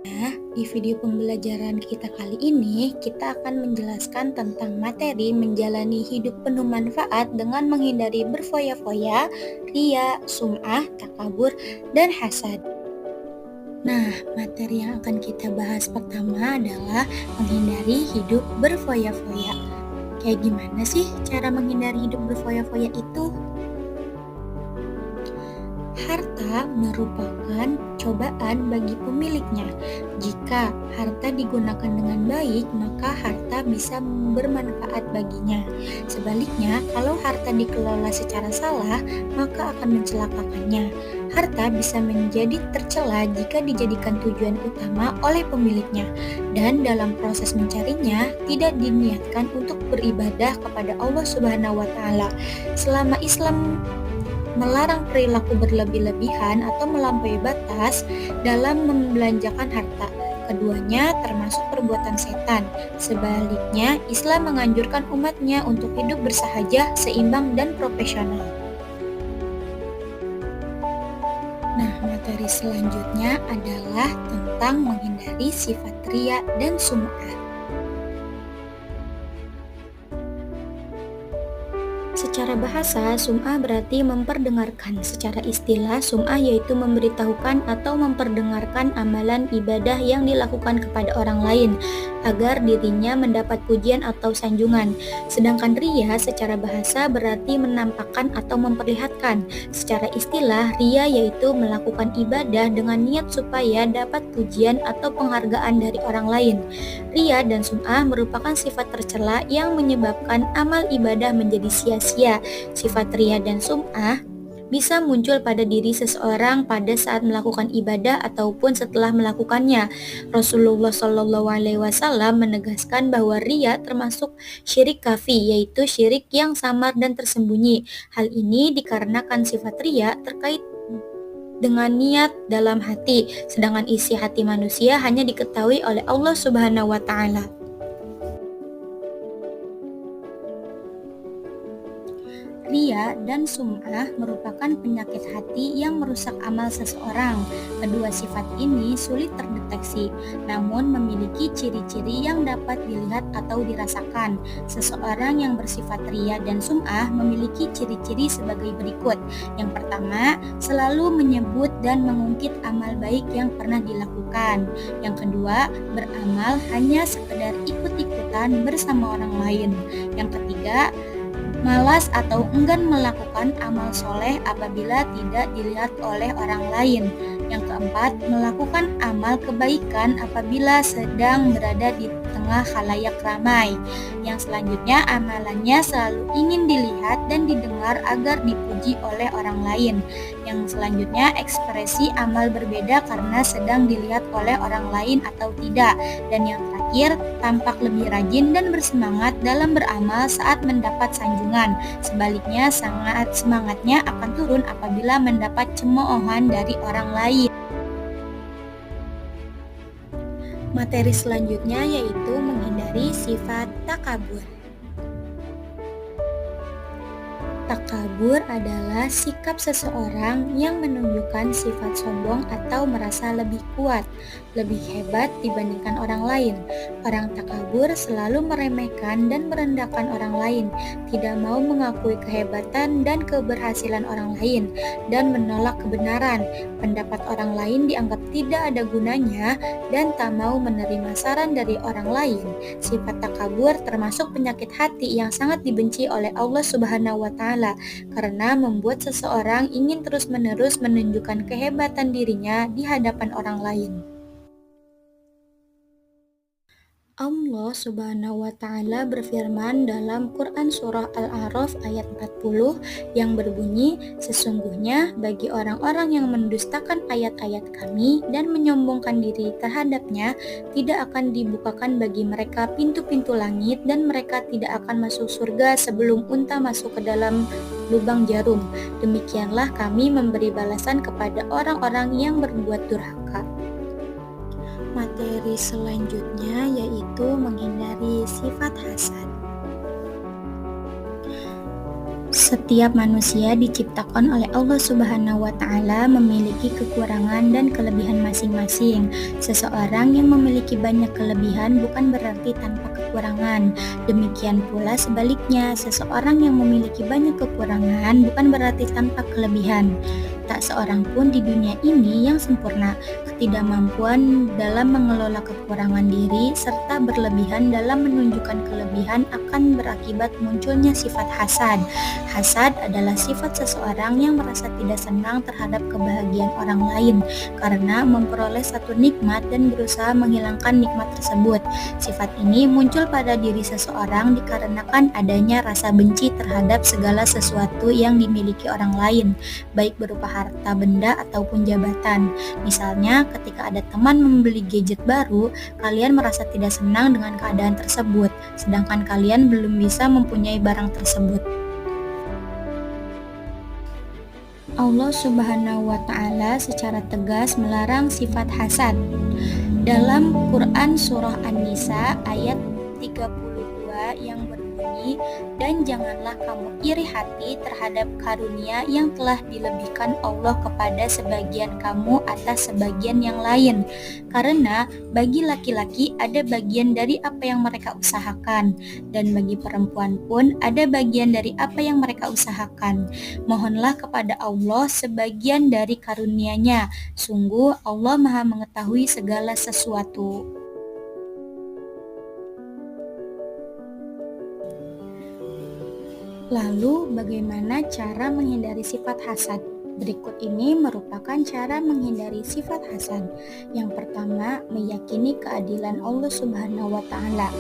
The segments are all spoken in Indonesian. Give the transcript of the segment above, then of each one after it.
Nah, di video pembelajaran kita kali ini, kita akan menjelaskan tentang materi menjalani hidup penuh manfaat dengan menghindari berfoya-foya, ria, sum'ah, takabur, dan hasad. Nah, materi yang akan kita bahas pertama adalah menghindari hidup berfoya-foya. Kayak gimana sih cara menghindari hidup berfoya-foya itu? Harta merupakan cobaan bagi pemiliknya. Jika harta digunakan dengan baik, maka harta bisa bermanfaat baginya. Sebaliknya, kalau harta dikelola secara salah, maka akan mencelakakannya. Harta bisa menjadi tercela jika dijadikan tujuan utama oleh pemiliknya, dan dalam proses mencarinya tidak diniatkan untuk beribadah kepada Allah Subhanahu wa Ta'ala. Selama Islam melarang perilaku berlebih-lebihan atau melampaui batas dalam membelanjakan harta. Keduanya termasuk perbuatan setan. Sebaliknya, Islam menganjurkan umatnya untuk hidup bersahaja, seimbang, dan profesional. Nah, materi selanjutnya adalah tentang menghindari sifat ria dan sum'ah. Secara bahasa, sum'ah berarti memperdengarkan. Secara istilah, sum'ah yaitu memberitahukan atau memperdengarkan amalan ibadah yang dilakukan kepada orang lain agar dirinya mendapat pujian atau sanjungan. Sedangkan ria secara bahasa berarti menampakkan atau memperlihatkan. Secara istilah, ria yaitu melakukan ibadah dengan niat supaya dapat pujian atau penghargaan dari orang lain. Ria dan sum'ah merupakan sifat tercela yang menyebabkan amal ibadah menjadi sia-sia. Sifat ria dan sum'ah bisa muncul pada diri seseorang pada saat melakukan ibadah ataupun setelah melakukannya. Rasulullah SAW menegaskan bahwa ria termasuk syirik kafi, yaitu syirik yang samar dan tersembunyi. Hal ini dikarenakan sifat ria terkait dengan niat dalam hati, sedangkan isi hati manusia hanya diketahui oleh Allah Subhanahu wa Ta'ala. Ria dan sum'ah merupakan penyakit hati yang merusak amal seseorang. Kedua sifat ini sulit terdeteksi, namun memiliki ciri-ciri yang dapat dilihat atau dirasakan. Seseorang yang bersifat ria dan sum'ah memiliki ciri-ciri sebagai berikut. Yang pertama, selalu menyebut dan mengungkit amal baik yang pernah dilakukan. Yang kedua, beramal hanya sekedar ikut-ikutan bersama orang lain. Yang ketiga, malas atau enggan melakukan amal soleh apabila tidak dilihat oleh orang lain. Yang keempat, melakukan amal kebaikan apabila sedang berada di tengah khalayak ramai. Yang selanjutnya, amalannya selalu ingin dilihat dan didengar agar dipuji oleh orang lain. Yang selanjutnya, ekspresi amal berbeda karena sedang dilihat oleh orang lain atau tidak. Dan yang terakhir, tampak lebih rajin dan bersemangat dalam beramal saat mendapat sanjungan. Sebaliknya, semangatnya akan turun apabila mendapat cemoohan dari orang lain. Materi selanjutnya yaitu menghindari sifat takabur. Takabur adalah sikap seseorang yang menunjukkan sifat sombong atau merasa lebih kuat, lebih hebat dibandingkan orang lain. Orang takabur selalu meremehkan dan merendahkan orang lain, tidak mau mengakui kehebatan dan keberhasilan orang lain, dan menolak kebenaran. Pendapat orang lain dianggap tidak ada gunanya dan tak mau menerima saran dari orang lain. Sifat takabur termasuk penyakit hati yang sangat dibenci oleh Allah Subhanahu wa Ta'ala karena membuat seseorang ingin terus-menerus menunjukkan kehebatan dirinya di hadapan orang lain. Allah Subhanahu wa Ta'ala berfirman dalam Quran Surah Al-A'raf ayat 40 yang berbunyi, "Sesungguhnya bagi orang-orang yang mendustakan ayat-ayat Kami dan menyombongkan diri terhadapnya, tidak akan dibukakan bagi mereka pintu-pintu langit dan mereka tidak akan masuk surga sebelum unta masuk ke dalam lubang jarum. Demikianlah Kami memberi balasan kepada orang-orang yang berbuat durhaka." Materi selanjutnya yaitu menghindari sifat hasad. Setiap manusia diciptakan oleh Allah Subhanahu wa Ta'ala memiliki kekurangan dan kelebihan masing-masing. Seseorang yang memiliki banyak kelebihan bukan berarti tanpa kekurangan. Demikian pula sebaliknya, seseorang yang memiliki banyak kekurangan bukan berarti tanpa kelebihan. Tak seorang pun di dunia ini yang sempurna. Ketidakmampuan dalam mengelola kekurangan diri serta berlebihan dalam menunjukkan kelebihan akan berakibat munculnya sifat hasad. Hasad adalah sifat seseorang yang merasa tidak senang terhadap kebahagiaan orang lain karena memperoleh satu nikmat dan berusaha menghilangkan nikmat tersebut. Sifat ini muncul pada diri seseorang dikarenakan adanya rasa benci terhadap segala sesuatu yang dimiliki orang lain, baik berupa harta benda ataupun jabatan. Misalnya, ketika ada teman membeli gadget baru, kalian merasa tidak senang dengan keadaan tersebut, sedangkan kalian belum bisa mempunyai barang tersebut. Allah Subhanahu wa Ta'ala secara tegas melarang sifat hasad. Dalam Quran Surah An-Nisa ayat 32 yang berbunyi, "Dan janganlah kamu iri hati terhadap karunia yang telah dilebihkan Allah kepada sebagian kamu atas sebagian yang lain, karena bagi laki-laki ada bagian dari apa yang mereka usahakan, dan bagi perempuan pun ada bagian dari apa yang mereka usahakan. Mohonlah kepada Allah sebagian dari karunia-Nya, sungguh Allah Maha mengetahui segala sesuatu." Lalu, bagaimana cara menghindari sifat hasad? Berikut ini merupakan cara menghindari sifat hasad. Yang pertama, meyakini keadilan Allah Subhanahu wa Ta'ala.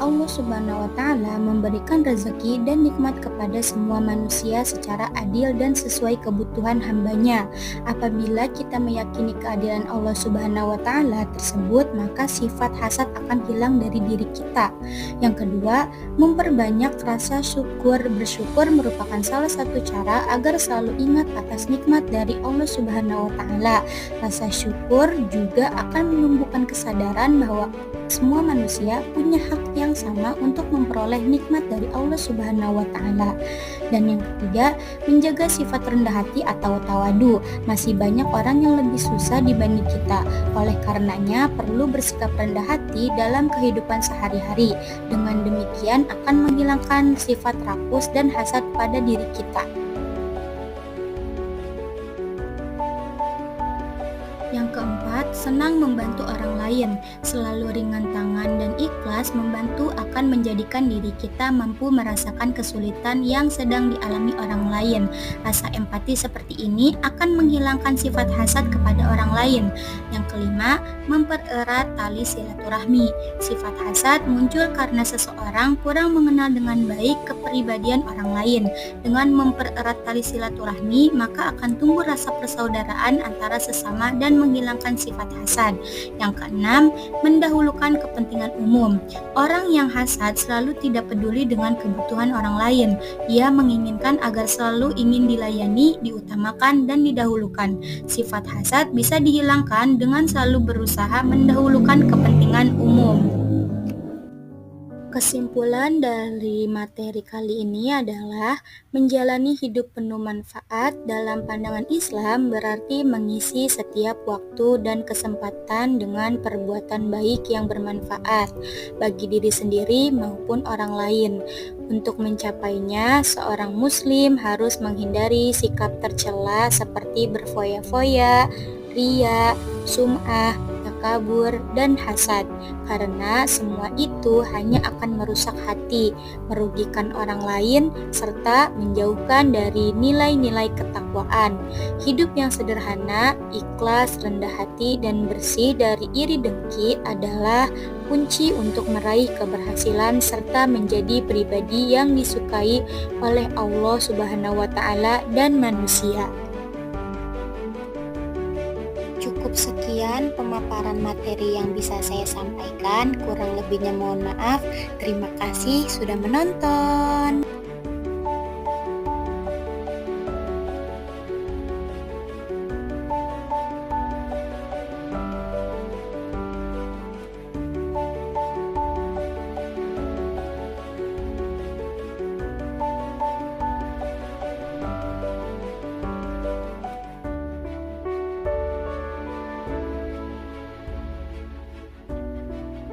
Allah Subhanahu wa Ta'ala memberikan rezeki dan nikmat kepada semua manusia secara adil dan sesuai kebutuhan hambanya. Apabila kita meyakini keadilan Allah Subhanahu wa Ta'ala tersebut, maka sifat hasad akan hilang dari diri kita. Yang kedua, memperbanyak rasa syukur. Bersyukur merupakan salah satu cara agar selalu ingat atas nikmat dari Allah Subhanahu wa Ta'ala. Rasa syukur juga akan menumbuhkan kesadaran bahwa semua manusia punya hak yang sama untuk memperoleh nikmat dari Allah Subhanahu wa Ta'ala. Dan yang ketiga, menjaga sifat rendah hati atau tawadu. Masih banyak orang yang lebih susah dibanding kita. Oleh karenanya, perlu bersikap rendah hati dalam kehidupan sehari-hari. Dengan demikian akan menghilangkan sifat rakus dan hasad pada diri kita. Yang keempat, senang membantu orang lain. Selalu ringan tangan dan ikhlas membantu akan menjadikan diri kita mampu merasakan kesulitan yang sedang dialami orang lain. Rasa empati seperti ini akan menghilangkan sifat hasad kepada orang lain. Yang kelima, mempererat tali silaturahmi. Sifat hasad muncul karena seseorang kurang mengenal dengan baik kepribadian orang lain. Dengan mempererat tali silaturahmi, maka akan tumbuh rasa persaudaraan antara sesama dan menghilangkan sifat hasad. Yang keenam, mendahulukan kepentingan umum. Orang yang hasad selalu tidak peduli dengan kebutuhan orang lain. Ia menginginkan agar selalu ingin dilayani, diutamakan, dan didahulukan. Sifat hasad bisa dihilangkan dengan selalu berusaha mendahulukan kepentingan umum. Kesimpulan dari materi kali ini adalah menjalani hidup penuh manfaat dalam pandangan Islam berarti mengisi setiap waktu dan kesempatan dengan perbuatan baik yang bermanfaat bagi diri sendiri maupun orang lain. Untuk mencapainya, seorang muslim harus menghindari sikap tercela seperti berfoya-foya, riya, sum'ah, takabur, dan hasad, karena semua itu hanya akan merusak hati, merugikan orang lain, serta menjauhkan dari nilai-nilai ketakwaan. Hidup yang sederhana, ikhlas, rendah hati, dan bersih dari iri dengki adalah kunci untuk meraih keberhasilan serta menjadi pribadi yang disukai oleh Allah Subhanahu wa Ta'ala dan manusia. Cukup sekian pemaparan materi yang bisa saya sampaikan. Kurang lebihnya mohon maaf. Terima kasih sudah menonton.